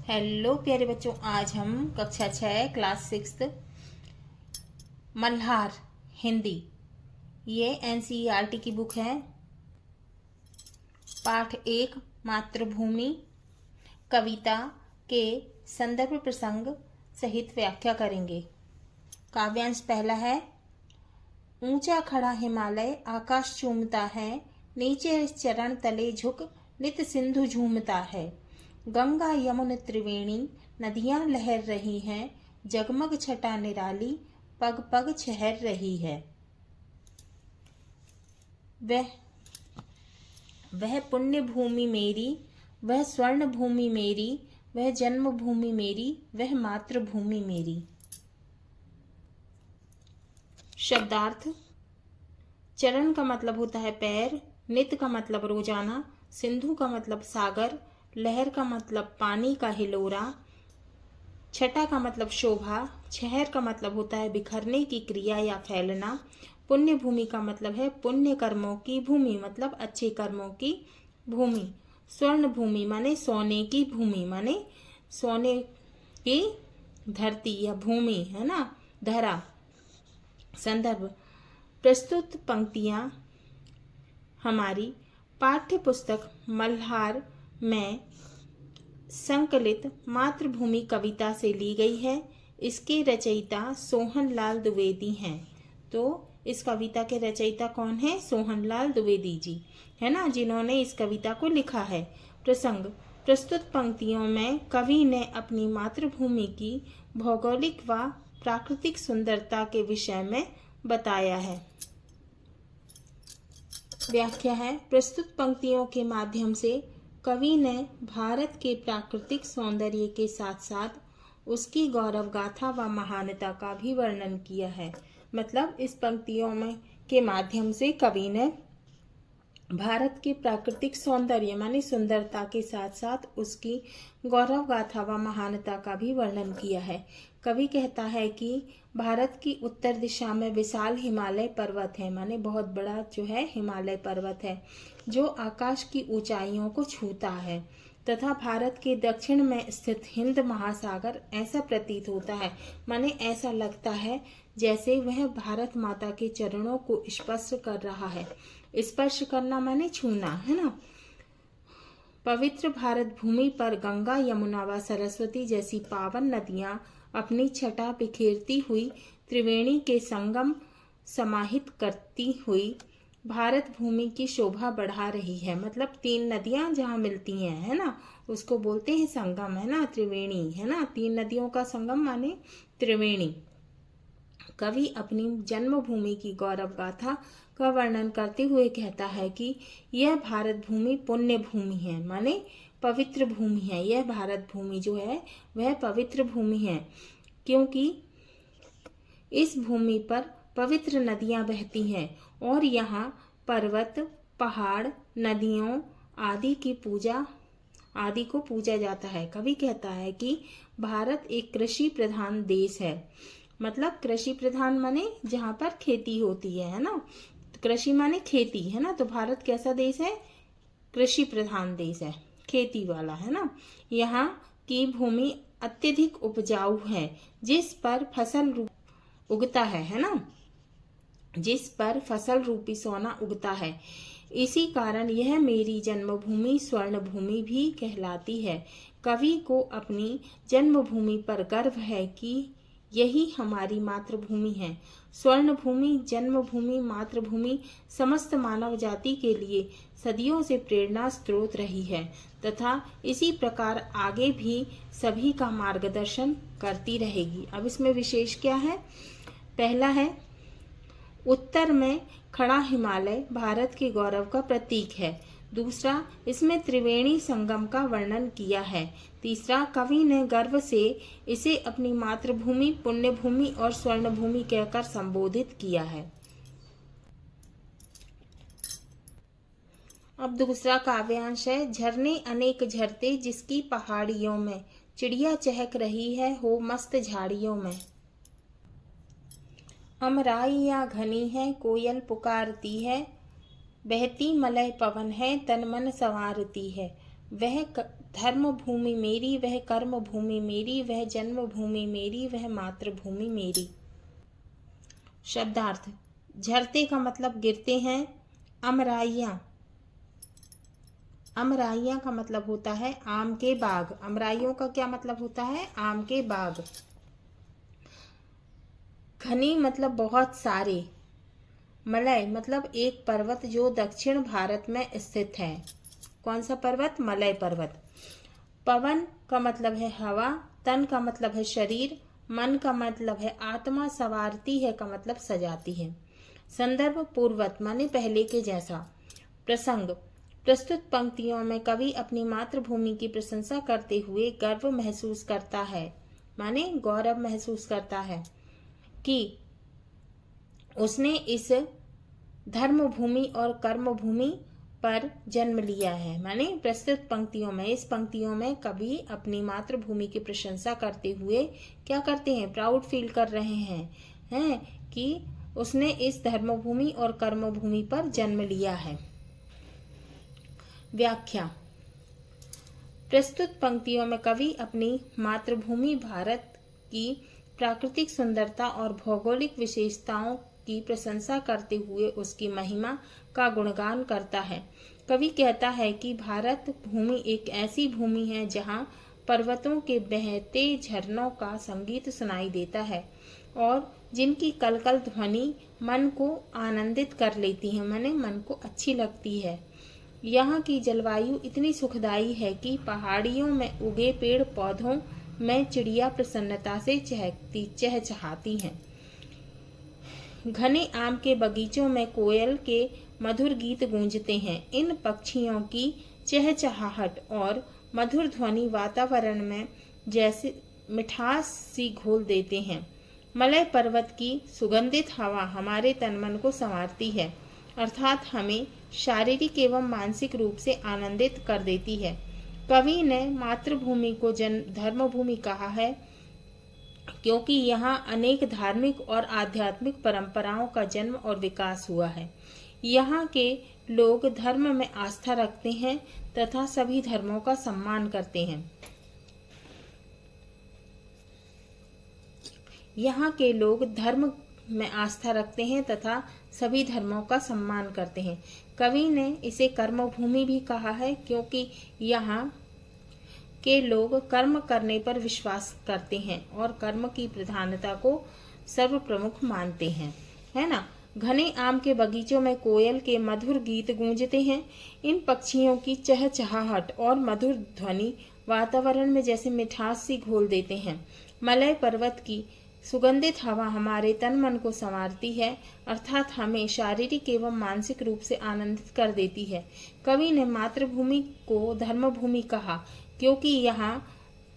Hello प्यारे बच्चों, आज हम कक्षा 6 क्लास 6 मल्हार हिंदी, ये एनसीईआरटी की बुक है। पाठ 1 मातृभूमि कविता के संदर्भ प्रसंग सहित व्याख्या करेंगे। काव्यांश पहला है। ऊंचा खड़ा हिमालय आकाश चूमता है, नीचे चरण तले झुक नित सिंधु झूमता है। गंगा यमुन त्रिवेणी नदियां लहर रही हैं, जगमग छटा निराली पग पग छहर रही है। वह पुण्य भूमि मेरी, वह स्वर्ण भूमि मेरी, वह जन्मभूमि मेरी, वह मातृभूमि मेरी। शब्दार्थ। चरण का मतलब होता है पैर, नित का मतलब रोजाना, सिंधु का मतलब सागर, लहर का मतलब पानी का हिलोरा, छटा का मतलब शोभा, छहर का मतलब होता है बिखरने की क्रिया या फैलना, पुण्य भूमि का मतलब है पुण्य कर्मों की भूमि मतलब अच्छे कर्मों की भूमि, स्वर्ण भूमि माने सोने की भूमि माने सोने की धरती या भूमि है ना, धरा। संदर्भ। प्रस्तुत पंक्तियां हमारी पाठ्य पुस्तक मल्हार में संकलित मातृभूमि कविता से ली गई है। इसके रचयिता सोहनलाल द्विवेदी हैं। तो इस कविता के रचयिता कौन है? सोहनलाल द्विवेदी जी है ना, जिन्होंने इस कविता को लिखा है। प्रसंग। प्रस्तुत पंक्तियों में कवि ने अपनी मातृभूमि की भौगोलिक व प्राकृतिक सुंदरता के विषय में बताया है। व्याख्या है। प्रस्तुत पंक्तियों के माध्यम से कवि ने भारत के प्राकृतिक सौंदर्य के साथ साथ उसकी गौरव गाथा व महानता का भी वर्णन किया है। मतलब इस पंक्तियों में के माध्यम से कवि ने भारत के प्राकृतिक सौंदर्य माने सुंदरता के साथ साथ उसकी गौरव गाथा व महानता का भी वर्णन किया है। कवि कहता है कि भारत की उत्तर दिशा में विशाल हिमालय पर्वत है, माने बहुत बड़ा जो है हिमालय पर्वत है, जो आकाश की ऊंचाइयों को छूता है, तथा भारत के दक्षिण में स्थित हिंद महासागर ऐसा प्रतीत होता है, माने ऐसा लगता है जैसे वह भारत माता के चरणों को स्पर्श कर रहा है। स्पर्श करना माने छूना है ना। पवित्र भारत भूमि पर गंगा यमुना व सरस्वती जैसी पावन नदियां अपनी छटा बिखेरती हुई त्रिवेणी के संगम समाहित करती हुई भारत भूमि की शोभा बढ़ा रही है। मतलब 3 नदियां जहाँ मिलती हैं है ना, उसको बोलते हैं संगम है ना, त्रिवेणी है ना, 3 नदियों का संगम माने त्रिवेणी। कवि अपनी जन्मभूमि की गौरव गाथा का वर्णन करते हुए कहता है कि यह भारत भूमि पुण्य भूमि है, माने पवित्र भूमि है। यह भारत भूमि जो है वह पवित्र भूमि है, क्योंकि इस भूमि पर पवित्र नदियां बहती हैं और यहाँ पर्वत, पहाड़, नदियों आदि को पूजा जाता है। कवि कहता है कि भारत एक कृषि प्रधान देश है। मतलब कृषि प्रधान माने जहाँ पर खेती होती है ना, कृषि माने खेती है ना, तो भारत कैसा देश है? कृषि प्रधान देश है, खेती वाला है ना। यहाँ की भूमि अत्यधिक उपजाऊ है, जिस पर फसल उगता है ना, जिस पर फसल रूपी सोना उगता है। इसी कारण यह मेरी जन्मभूमि स्वर्ण भूमि भी कहलाती है। कवि को अपनी जन्मभूमि पर गर्व है कि यही हमारी मातृभूमि है। स्वर्ण भूमि, जन्मभूमि, मातृभूमि समस्त मानव जाति के लिए सदियों से प्रेरणा स्रोत रही है तथा इसी प्रकार आगे भी सभी का मार्गदर्शन करती रहेगी। अब इसमें विशेष क्या है? पहला है, उत्तर में खड़ा हिमालय भारत के गौरव का प्रतीक है। दूसरा, इसमें त्रिवेणी संगम का वर्णन किया है। तीसरा, कवि ने गर्व से इसे अपनी मातृभूमि, पुण्य भूमि और स्वर्ण भूमि कहकर संबोधित किया है। अब दूसरा काव्यांश है। झरने अनेक झरते जिसकी पहाड़ियों में, चिड़िया चहक रही है हो मस्त झाड़ियों में। अमराइयाँ घनी है कोयल पुकारती है, बहती मलय पवन है तन मन संवारती है। वह धर्म भूमि मेरी, वह कर्म भूमि मेरी, वह जन्म भूमि मेरी, वह मातृभूमि मेरी। शब्दार्थ। झरते का मतलब गिरते हैं। अमराइयाँ, अमराइयाँ का मतलब होता है आम के बाग। अमराइयों का क्या मतलब होता है? आम के बाग। घनी मतलब बहुत सारे। मलय मतलब एक पर्वत जो दक्षिण भारत में स्थित है। कौन सा पर्वत? मलय पर्वत। पवन का मतलब है हवा। तन का मतलब है शरीर। मन का मतलब है आत्मा। सवारती है का मतलब सजाती है। संदर्भ पूर्वत माने पहले के जैसा। प्रसंग। प्रस्तुत पंक्तियों में कवि अपनी मातृभूमि की प्रशंसा करते हुए गर्व महसूस करता है, माने गौरव महसूस करता है कि उसने इस धर्म भूमि और कर्म भूमि पर जन्म लिया है। माने प्रस्तुत पंक्तियों में, इस पंक्तियों में कवि अपनी मातृभूमि की प्रशंसा करते हुए क्या करते हैं? प्राउड फील कर रहे हैं कि उसने इस धर्म भूमि और कर्म भूमि पर जन्म लिया है। व्याख्या। प्रस्तुत पंक्तियों में कवि अपनी मातृभूमि भारत की प्राकृतिक सुंदरता और भौगोलिक विशेषताओं की प्रशंसा करते हुए उसकी महिमा का गुणगान करता है। कवि कहता है कि भारत भूमि एक ऐसी भूमि है जहाँ पर्वतों के बहते झरनों का संगीत सुनाई देता है और जिनकी कलकल ध्वनि मन को आनंदित कर लेती है, माने मन को अच्छी लगती है। यहाँ की जलवायु इतनी सुखदायी है कि पहाड़ियों में उगे पेड़ पौधों में चिड़िया प्रसन्नता से चहचहाती हैं। घने आम के बगीचों में कोयल के मधुर गीत गूंजते हैं। इन पक्षियों की चहचहाहट और मधुर ध्वनि वातावरण में जैसे मिठास सी घोल देते हैं। मलय पर्वत की सुगंधित हवा हमारे तन मन को संवारती है, अर्थात हमें शारीरिक एवं मानसिक रूप से आनंदित कर देती है। कवि ने मातृभूमि को धर्मभूमि कहा है क्योंकि यहाँ अनेक धार्मिक और आध्यात्मिक परंपराओं का जन्म और विकास हुआ है। यहाँ के लोग धर्म में आस्था रखते हैं तथा सभी धर्मों का सम्मान करते हैं। यहाँ के लोग धर्म में आस्था रखते हैं तथा सभी धर्मों का सम्मान करते हैं। कवि ने इसे कर्मभूमि भी कहा है क्योंकि यहाँ के लोग कर्म करने पर विश्वास करते हैं और कर्म की प्रधानता को सर्वप्रमुख मानते हैं, है ना। घने आम के बगीचों में कोयल के मधुर गीत गूंजते हैं। इन पक्षियों की चहचहाहट और मधुर ध्वनि वातावरण में जैसे मिठास सी घोल देते हैं। मलय पर्वत की सुगंधित हवा हमारे तन मन को संवारती है, अर्थात हमें शारीरिक एवं मानसिक रूप से आनंदित कर देती है। कवि ने मातृभूमि को धर्मभूमि कहा क्योंकि यहाँ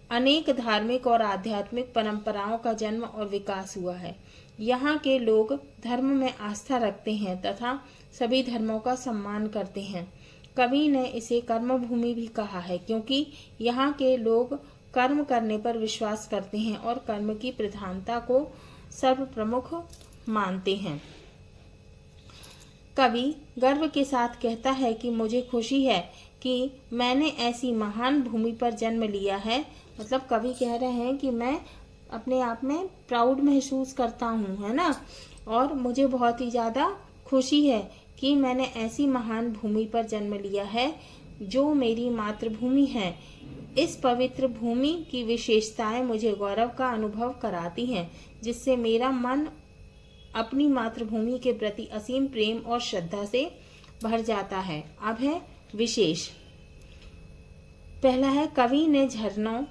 अनेक धार्मिक और आध्यात्मिक परंपराओं का जन्म और विकास हुआ है। यहाँ के लोग धर्म में आस्था रखते हैं तथा सभी धर्मों का सम्मान करते हैं। कवि ने इसे कर्मभूमि भी कहा है क्योंकि यहाँ के लोग कर्म करने पर विश्वास करते हैं और कर्म की प्रधानता को सर्वप्रमुख मानते हैं। कवि गर्व के साथ कहता है कि मुझे खुशी है कि मैंने ऐसी महान भूमि पर जन्म लिया है। मतलब कवि कह रहे हैं कि मैं अपने आप में प्राउड महसूस करता हूँ, है ना, और मुझे बहुत ही ज़्यादा खुशी है कि मैंने ऐसी महान भूमि पर जन्म लिया है जो मेरी मातृभूमि है। इस पवित्र भूमि की विशेषताएं मुझे गौरव का अनुभव कराती हैं, जिससे मेरा मन अपनी मातृभूमि के प्रति असीम प्रेम और श्रद्धा से भर जाता है। अब है विशेष। पहला है कवि ने झरनों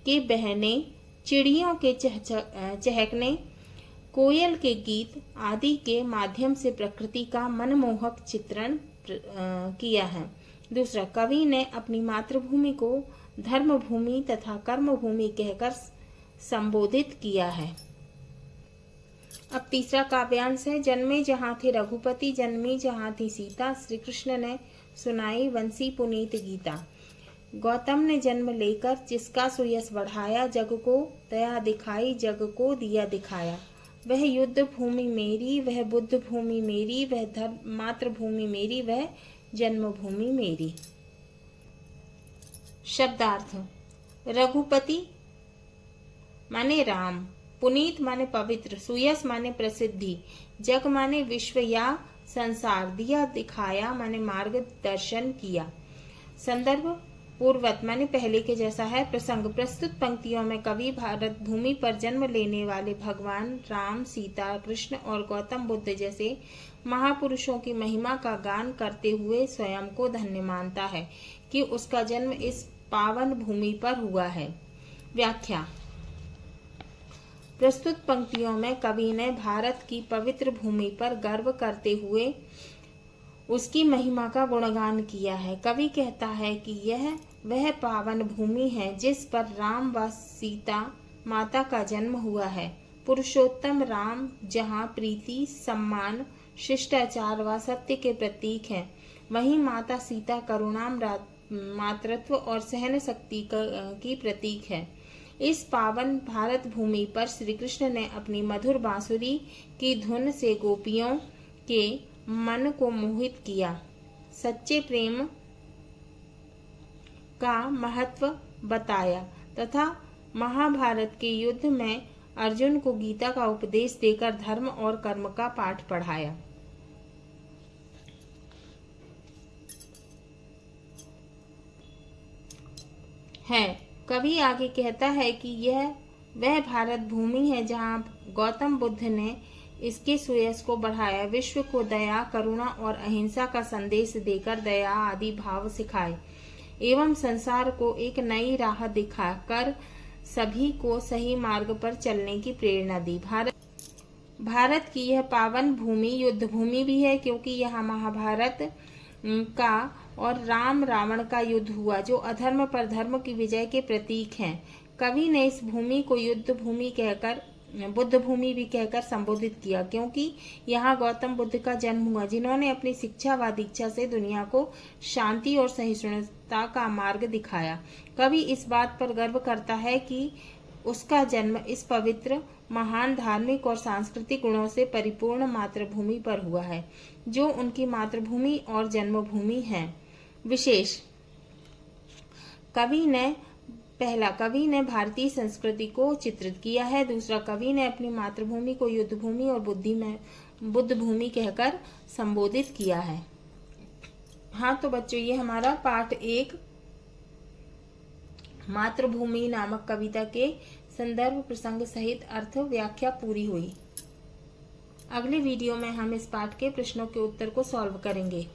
के बहने, चिड़ियों के चहकने, कोयल के गीत आदि के माध्यम से प्रकृति का मनमोहक चित्रण किया है। दूसरा, कवि ने अपनी मातृभूमि को धर्मभूमि तथा कर्मभूमि कहकर संबोधित किया है। अब तीसरा काव्यांश है। जन्मे जहाँ थे रघुपति, जन्मी जहाँ थी सीता, श्री कृष्ण ने सुनाई बंसी पुनीत गीता। गौतम ने जन्म लेकर जिसका सुयश बढ़ाया, जग को दया दिखाई, जग को दिया दिखाया। वह युद्ध भूमि मेरी, वह बुद्ध भूमि मेरी, वह धर्म मातृभूमि मेरी, वह जन्मभूमि मेरी। शब्दार्थ: रघुपति माने राम, पुनीत माने पवित्र, सुयश माने प्रसिद्धि, जग माने विश्व या संसार, दिया दिखाया माने मार्गदर्शन किया। संदर्भ: पूर्वत माने पहले के जैसा है। प्रसंग: प्रस्तुत पंक्तियों में कवि भारत भूमि पर जन्म लेने वाले भगवान राम, सीता, कृष्ण और गौतम बुद्ध जैसे महापुरुषों की महिमा का गान करते हुए स्वयं को धन्य मानता है कि उसका जन्म इस पावन भूमि पर हुआ है। व्याख्या: प्रस्तुत पंक्तियों में कवि ने भारत की पवित्र भूमि पर गर्व करते हुए उसकी महिमा का गुणगान किया है। कवि कहता है कि यह वह पावन भूमि है जिस पर राम व सीता माता का जन्म हुआ है। पुरुषोत्तम राम जहाँ प्रीति, सम्मान, शिष्टाचार व सत्य के प्रतीक हैं, वहीं माता सीता करुणा, मातृत्व और सहन शक्ति की प्रतीक है। इस पावन भारत भूमि पर श्री कृष्ण ने अपनी मधुर बांसुरी की धुन से गोपियों के मन को मोहित किया, सच्चे प्रेम का महत्व बताया तथा महाभारत के युद्ध में अर्जुन को गीता का उपदेश देकर धर्म और कर्म का पाठ पढ़ाया। है कवि आगे कहता है कि यह वह भारत भूमि है जहाँ गौतम बुद्ध ने इसके सुयश को बढ़ाया, विश्व को दया, करुणा और अहिंसा का संदेश देकर दया आदि भाव सिखाए एवं संसार को एक नई राह दिखाकर सभी को सही मार्ग पर चलने की प्रेरणा दी। भारत की यह पावन भूमि युद्ध भूमि भी है, क्योंकि यहाँ महाभारत का और राम रावण का युद्ध हुआ, जो अधर्म पर धर्म की विजय के प्रतीक हैं। कवि ने इस भूमि को युद्ध भूमि कहकर बुद्ध भूमि भी कहकर संबोधित किया, क्योंकि यहाँ गौतम बुद्ध का जन्म हुआ, जिन्होंने अपनी शिक्षा व दीक्षा से दुनिया को शांति और सहिष्णुता का मार्ग दिखाया। कवि इस बात पर गर्व करता है कि उसका जन्म इस पवित्र, महान धार्मिक और सांस्कृतिक गुणों से परिपूर्ण मातृभूमि पर हुआ है, जो उनकी मातृभूमि और जन्मभूमि है। विशेष: पहला, कवि ने भारतीय संस्कृति को चित्रित किया है। दूसरा, कवि ने अपनी मातृभूमि को युद्ध भूमि और बुद्ध भूमि कहकर संबोधित किया है। हाँ तो बच्चों, ये हमारा पाठ 1 मातृभूमि नामक कविता के संदर्भ, प्रसंग सहित अर्थ व्याख्या पूरी हुई। अगले वीडियो में हम इस पाठ के प्रश्नों के उत्तर को सॉल्व करेंगे।